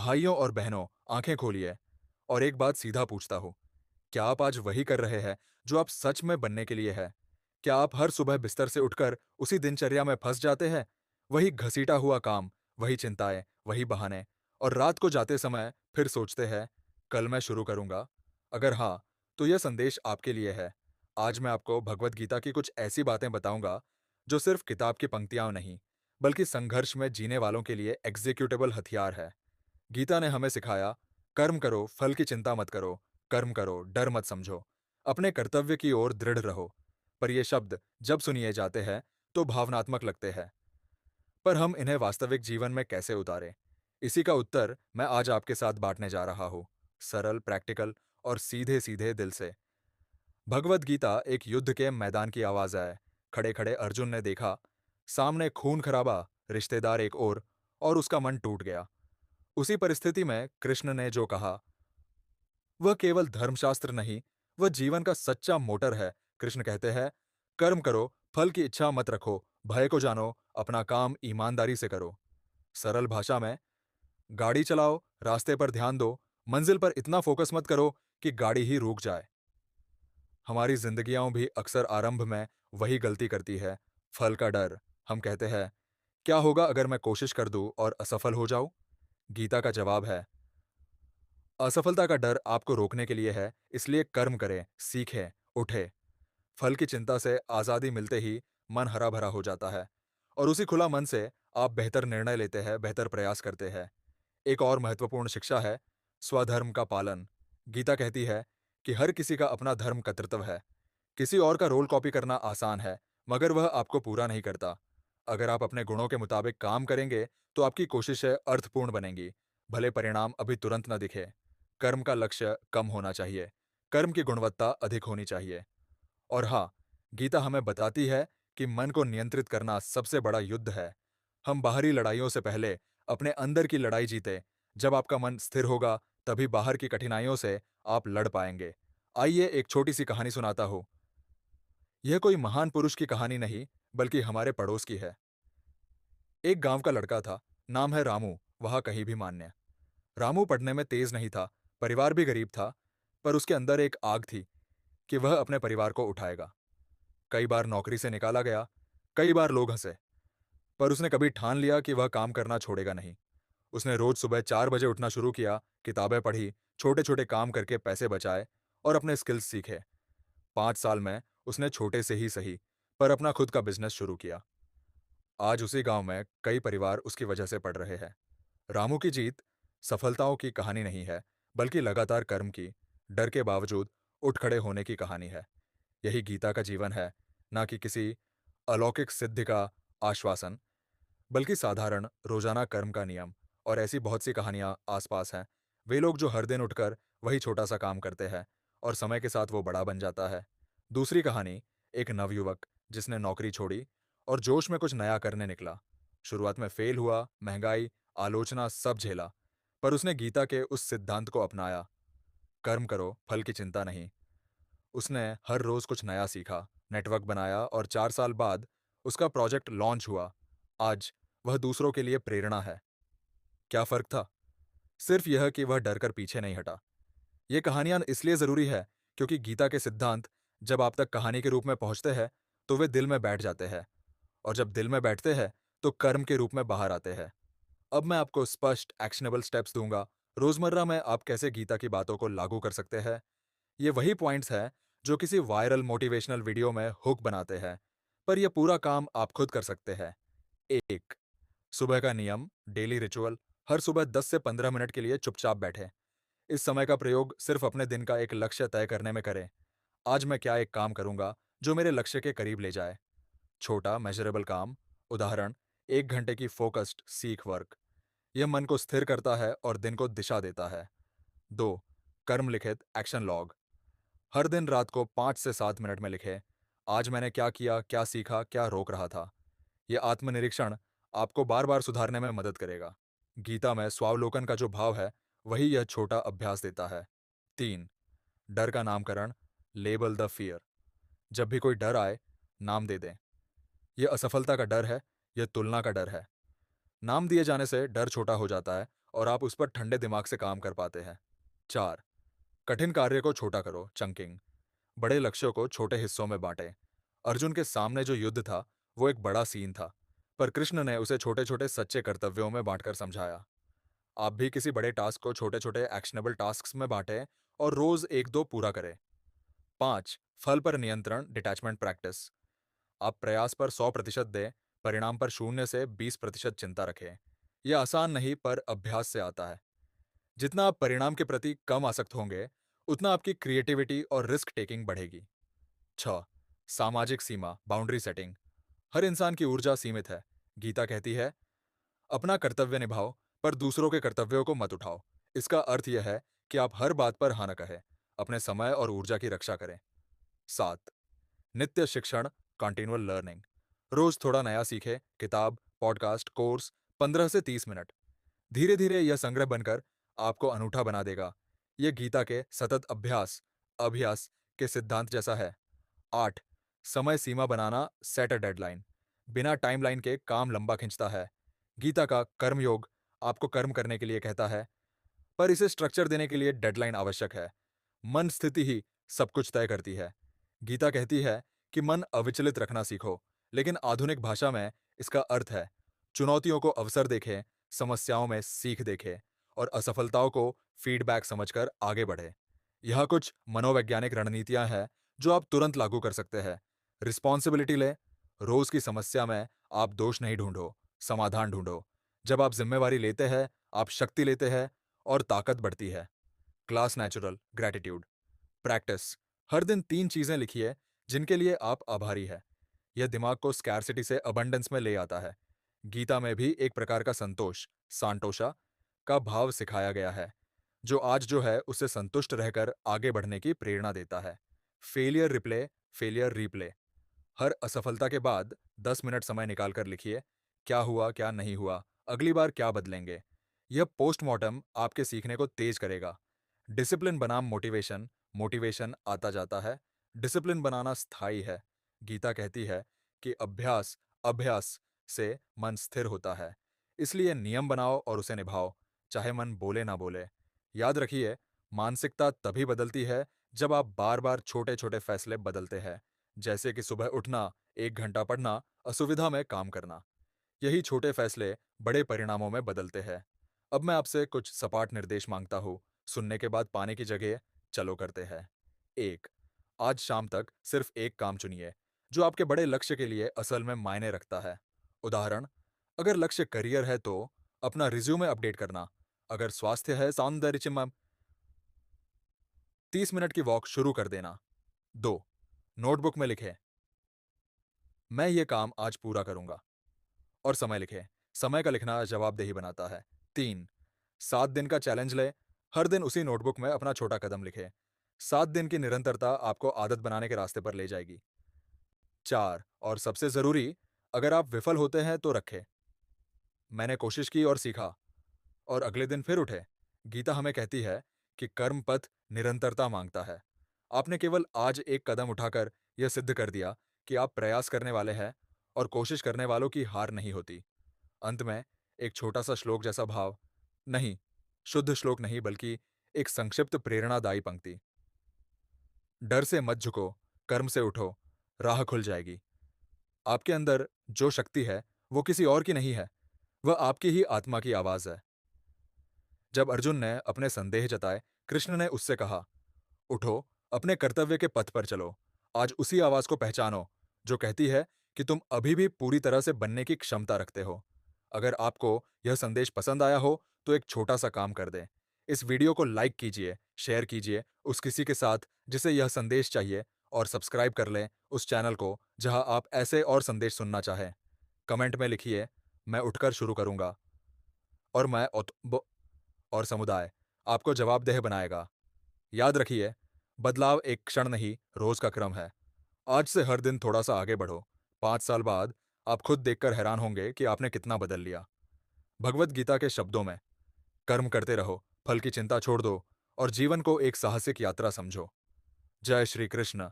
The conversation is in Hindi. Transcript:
भाइयों और बहनों, आंखें खोलिए और एक बात सीधा पूछता हूँ। क्या आप आज वही कर रहे हैं जो आप सच में बनने के लिए है? क्या आप हर सुबह बिस्तर से उठकर उसी दिनचर्या में फंस जाते हैं? वही घसीटा हुआ काम, वही चिंताएं, वही बहाने, और रात को जाते समय फिर सोचते हैं, कल मैं शुरू करूंगा। अगर हाँ, तो यह संदेश आपके लिए है। आज मैं आपको भगवत गीता की कुछ ऐसी बातें बताऊंगा जो सिर्फ किताब की पंक्तियां नहीं, बल्कि संघर्ष में जीने वालों के लिए एग्जीक्यूटेबल हथियार है। गीता ने हमें सिखाया, कर्म करो, फल की चिंता मत करो, कर्म करो, डर मत समझो, अपने कर्तव्य की ओर दृढ़ रहो। पर ये शब्द जब सुनिए जाते हैं तो भावनात्मक लगते हैं, पर हम इन्हें वास्तविक जीवन में कैसे उतारें? इसी का उत्तर मैं आज आपके साथ बांटने जा रहा हूँ, सरल, प्रैक्टिकल और सीधे सीधे दिल से। भगवत गीता एक युद्ध के मैदान की आवाज है। खड़े खड़े अर्जुन ने देखा, सामने खून खराबा, रिश्तेदार एक और उसका मन टूट गया। उसी परिस्थिति में कृष्ण ने जो कहा, वह केवल धर्मशास्त्र नहीं, वह जीवन का सच्चा मोटर है। कृष्ण कहते हैं, कर्म करो, फल की इच्छा मत रखो, भय को जानो, अपना काम ईमानदारी से करो। सरल भाषा में, गाड़ी चलाओ, रास्ते पर ध्यान दो, मंजिल पर इतना फोकस मत करो कि गाड़ी ही रुक जाए। हमारी जिंदगियां भी अक्सर आरंभ में वही गलती करती है, फल का डर। हम कहते हैं, क्या होगा अगर मैं कोशिश कर दूं और असफल हो जाऊं? गीता का जवाब है, असफलता का डर आपको रोकने के लिए है, इसलिए कर्म करें, सीखें, उठें। फल की चिंता से आज़ादी मिलते ही मन हरा भरा हो जाता है, और उसी खुला मन से आप बेहतर निर्णय लेते हैं, बेहतर प्रयास करते हैं। एक और महत्वपूर्ण शिक्षा है स्वधर्म का पालन। गीता कहती है कि हर किसी का अपना धर्म कर्तव्य है। किसी और का रोल कॉपी करना आसान है, मगर वह आपको पूरा नहीं करता। अगर आप अपने गुणों के मुताबिक काम करेंगे, तो आपकी कोशिशें अर्थपूर्ण बनेंगी, भले परिणाम अभी तुरंत न दिखे। कर्म का लक्ष्य कम होना चाहिए, कर्म की गुणवत्ता अधिक होनी चाहिए। और हाँ, गीता हमें बताती है कि मन को नियंत्रित करना सबसे बड़ा युद्ध है। हम बाहरी लड़ाइयों से पहले अपने अंदर की लड़ाई जीते। जब आपका मन स्थिर होगा, तभी बाहर की कठिनाइयों से आप लड़ पाएंगे। आइए एक छोटी सी कहानी सुनाता हूँ। यह कोई महान पुरुष की कहानी नहीं, बल्कि हमारे पड़ोस की है। एक गांव का लड़का था, नाम है रामू, वह कहीं भी मान्य। रामू पढ़ने में तेज नहीं था, परिवार भी गरीब था, पर उसके अंदर एक आग थी कि वह अपने परिवार को उठाएगा। कई बार नौकरी से निकाला गया, कई बार लोग हंसे, पर उसने कभी ठान लिया कि वह काम करना छोड़ेगा नहीं। उसने रोज सुबह 4 बजे उठना शुरू किया, किताबें पढ़ी, छोटे छोटे काम करके पैसे बचाए और अपने स्किल्स सीखे। 5 साल में उसने छोटे से ही सही, पर अपना खुद का बिजनेस शुरू किया। आज उसी गांव में कई परिवार उसकी वजह से पढ़ रहे हैं। रामू की जीत सफलताओं की कहानी नहीं है, बल्कि लगातार कर्म की, डर के बावजूद उठ खड़े होने की कहानी है। यही गीता का जीवन है, ना कि किसी अलौकिक सिद्धि का आश्वासन, बल्कि साधारण रोजाना कर्म का नियम। और ऐसी बहुत सी कहानियां आसपास हैं। वे लोग जो हर दिन उठकर वही छोटा सा काम करते हैं, और समय के साथ वो बड़ा बन जाता है। दूसरी कहानी, एक नवयुवक जिसने नौकरी छोड़ी और जोश में कुछ नया करने निकला। शुरुआत में फेल हुआ, महंगाई, आलोचना सब झेला, पर उसने गीता के उस सिद्धांत को अपनाया, कर्म करो, फल की चिंता नहीं। उसने हर रोज कुछ नया सीखा, नेटवर्क बनाया, और 4 साल बाद उसका प्रोजेक्ट लॉन्च हुआ। आज वह दूसरों के लिए प्रेरणा है। क्या फर्क था? सिर्फ यह कि वह डर कर पीछे नहीं हटा। ये कहानियां इसलिए जरूरी है क्योंकि गीता के सिद्धांत जब आप तक कहानी के रूप में पहुंचते हैं, तो वे दिल में बैठ जाते हैं, और जब दिल में बैठते हैं, तो कर्म के रूप में बाहर आते हैं। अब मैं आपको स्पष्ट एक्शनेबल स्टेप्स दूंगा, रोजमर्रा में आप कैसे गीता की बातों को लागू कर सकते हैं। ये वही पॉइंट्स हैं जो किसी वायरल मोटिवेशनल वीडियो में हुक बनाते हैं, पर यह पूरा काम आप खुद कर सकते हैं। एक, सुबह का नियम, डेली रिचुअल। हर सुबह 10 से 15 मिनट के लिए चुपचाप बैठें। इस समय का प्रयोग सिर्फ अपने दिन का एक लक्ष्य तय करने में करें। आज मैं क्या एक काम करूंगा जो मेरे लक्ष्य के करीब ले जाए। छोटा मेजरेबल काम, उदाहरण, 1 घंटे की फोकस्ड सीख वर्क। यह मन को स्थिर करता है और दिन को दिशा देता है। 2, कर्म लिखित एक्शन लॉग। हर दिन रात को 5 से 7 मिनट में लिखें, आज मैंने क्या किया, क्या सीखा, क्या रोक रहा था। यह आत्मनिरीक्षण आपको बार बार सुधारने में मदद करेगा। गीता में स्वावलोकन का जो भाव है, वही यह छोटा अभ्यास देता है। 3, डर का नामकरण, लेबल द फियर। जब भी कोई डर आए, नाम दे दें। यह असफलता का डर है, यह तुलना का डर है। नाम दिए जाने से डर छोटा हो जाता है और आप उस पर ठंडे दिमाग से काम कर पाते हैं। 4. कठिन कार्य को छोटा करो, चंकिंग। बड़े लक्ष्यों को छोटे हिस्सों में बांटें। अर्जुन के सामने जो युद्ध था, वो एक बड़ा सीन था, पर कृष्ण ने उसे छोटे-छोटे सच्चे कर्तव्यों में बांटकर समझाया। आप भी किसी बड़े टास्क को छोटे-छोटे एक्शनेबल टास्क्स में बांटें और रोज 1-2 पूरा करें। 5. फल पर नियंत्रण, डिटैचमेंट प्रैक्टिस। आप प्रयास पर 100% दें, परिणाम पर 0 से 20% चिंता रखें। यह आसान नहीं, पर अभ्यास से आता है। जितना आप परिणाम के प्रति कम आसक्त होंगे, उतना आपकी क्रिएटिविटी और रिस्क टेकिंग बढ़ेगी। 6. सामाजिक सीमा, बाउंड्री सेटिंग। हर इंसान की ऊर्जा सीमित है। गीता कहती है, अपना कर्तव्य निभाओ, पर दूसरों के कर्तव्यों को मत उठाओ। इसका अर्थ यह है कि आप हर बात पर हाँ न कहें, अपने समय और ऊर्जा की रक्षा करें। 7. नित्य शिक्षण, कॉन्टिन्यूअल लर्निंग। रोज थोड़ा नया सीखें, किताब, पॉडकास्ट, कोर्स, 15 से 30 मिनट। धीरे धीरे यह संग्रह बनकर आपको अनूठा बना देगा। यह गीता के सतत अभ्यास, अभ्यास के सिद्धांत जैसा है। 8. समय सीमा बनाना, सेट अ डेडलाइन। बिना टाइमलाइन के काम लंबा खिंचता है। गीता का कर्मयोग आपको कर्म करने के लिए कहता है, पर इसे स्ट्रक्चर देने के लिए डेडलाइन आवश्यक है। मन स्थिति ही सब कुछ तय करती है। गीता कहती है कि मन अविचलित रखना सीखो, लेकिन आधुनिक भाषा में इसका अर्थ है, चुनौतियों को अवसर देखें, समस्याओं में सीख देखें और असफलताओं को फीडबैक समझकर आगे बढ़े। यह कुछ मनोवैज्ञानिक रणनीतियां हैं जो आप तुरंत लागू कर सकते हैं। रिस्पॉन्सिबिलिटी लें, रोज की समस्या में आप दोष नहीं ढूंढो, समाधान ढूंढो। जब आप जिम्मेवारी लेते हैं, आप शक्ति लेते हैं और ताकत बढ़ती है। Class natural, gratitude. प्रैक्टिस, हर दिन 3 चीजें लिखिए जिनके लिए आप आभारी हैं। यह दिमाग को स्कैरसिटी से अबंडेंस में ले आता है। गीता में भी एक प्रकार का संतोष, सांतोषा का भाव सिखाया गया है, जो आज जो है उससे संतुष्ट रहकर आगे बढ़ने की प्रेरणा देता है। Failure replay, failure replay. हर असफलता के बाद 10 मिनट समय निकालकर लिखिए, क्या हुआ, क्या नहीं हुआ, अगली बार क्या बदलेंगे। यह पोस्टमार्टम आपके सीखने को तेज करेगा। डिसिप्लिन बनाम मोटिवेशन, मोटिवेशन आता जाता है, डिसिप्लिन बनाना स्थायी है। गीता कहती है कि अभ्यास, अभ्यास से मन स्थिर होता है। इसलिए नियम बनाओ और उसे निभाओ, चाहे मन बोले ना बोले। याद रखिए, मानसिकता तभी बदलती है जब आप बार बार छोटे छोटे फैसले बदलते हैं, जैसे कि सुबह उठना, 1 घंटा पढ़ना, असुविधा में काम करना। यही छोटे फैसले बड़े परिणामों में बदलते हैं। अब मैं आपसे कुछ सपाट निर्देश मांगता हूँ, सुनने के बाद पाने की जगह चलो करते हैं। 1. आज शाम तक सिर्फ एक काम चुनिए जो आपके बड़े लक्ष्य के लिए असल में मायने रखता है। उदाहरण, अगर लक्ष्य करियर है तो अपना रिज्यूमे अपडेट करना, अगर स्वास्थ्य है सौंदर्य में 30 मिनट की वॉक शुरू कर देना। 2. नोटबुक में लिखें, मैं ये काम आज पूरा करूंगा, और समय लिखें। समय का लिखना जवाबदेही बनाता है। 3. 7 दिन का चैलेंज लें, हर दिन उसी नोटबुक में अपना छोटा कदम लिखें। 7 दिन की निरंतरता आपको आदत बनाने के रास्ते पर ले जाएगी। 4. और सबसे जरूरी, अगर आप विफल होते हैं तो रखें, मैंने कोशिश की और सीखा, और अगले दिन फिर उठे। गीता हमें कहती है कि कर्म पथ निरंतरता मांगता है। आपने केवल आज एक कदम उठाकर यह सिद्ध कर दिया कि आप प्रयास करने वाले हैं, और कोशिश करने वालों की हार नहीं होती। अंत में एक छोटा सा श्लोक जैसा भाव, नहीं, शुद्ध श्लोक नहीं बल्कि एक संक्षिप्त प्रेरणादायी पंक्ति, डर से मत झुको, कर्म से उठो, राह खुल जाएगी। आपके अंदर जो शक्ति है वो किसी और की नहीं है, वह आपकी ही आत्मा की आवाज है। जब अर्जुन ने अपने संदेह जताए, कृष्ण ने उससे कहा, उठो, अपने कर्तव्य के पथ पर चलो। आज उसी आवाज को पहचानो जो कहती है कि तुम अभी भी पूरी तरह से बनने की क्षमता रखते हो। अगर आपको यह संदेश पसंद आया हो तो एक छोटा सा काम कर दें, इस वीडियो को लाइक कीजिए, शेयर कीजिए उस किसी के साथ जिसे यह संदेश चाहिए, और सब्सक्राइब कर लें उस चैनल को जहां आप ऐसे और संदेश सुनना चाहें। कमेंट में लिखिए, मैं उठकर शुरू करूंगा, और और समुदाय आपको जवाबदेह बनाएगा। याद रखिए, बदलाव एक क्षण नहीं, रोज का क्रम है। आज से हर दिन थोड़ा सा आगे बढ़ो। 5 साल बाद आप खुद देखकर हैरान होंगे कि आपने कितना बदल लिया। भगवत गीता के शब्दों में, कर्म करते रहो, फल की चिंता छोड़ दो और जीवन को एक साहसिक यात्रा समझो। जय श्री कृष्ण।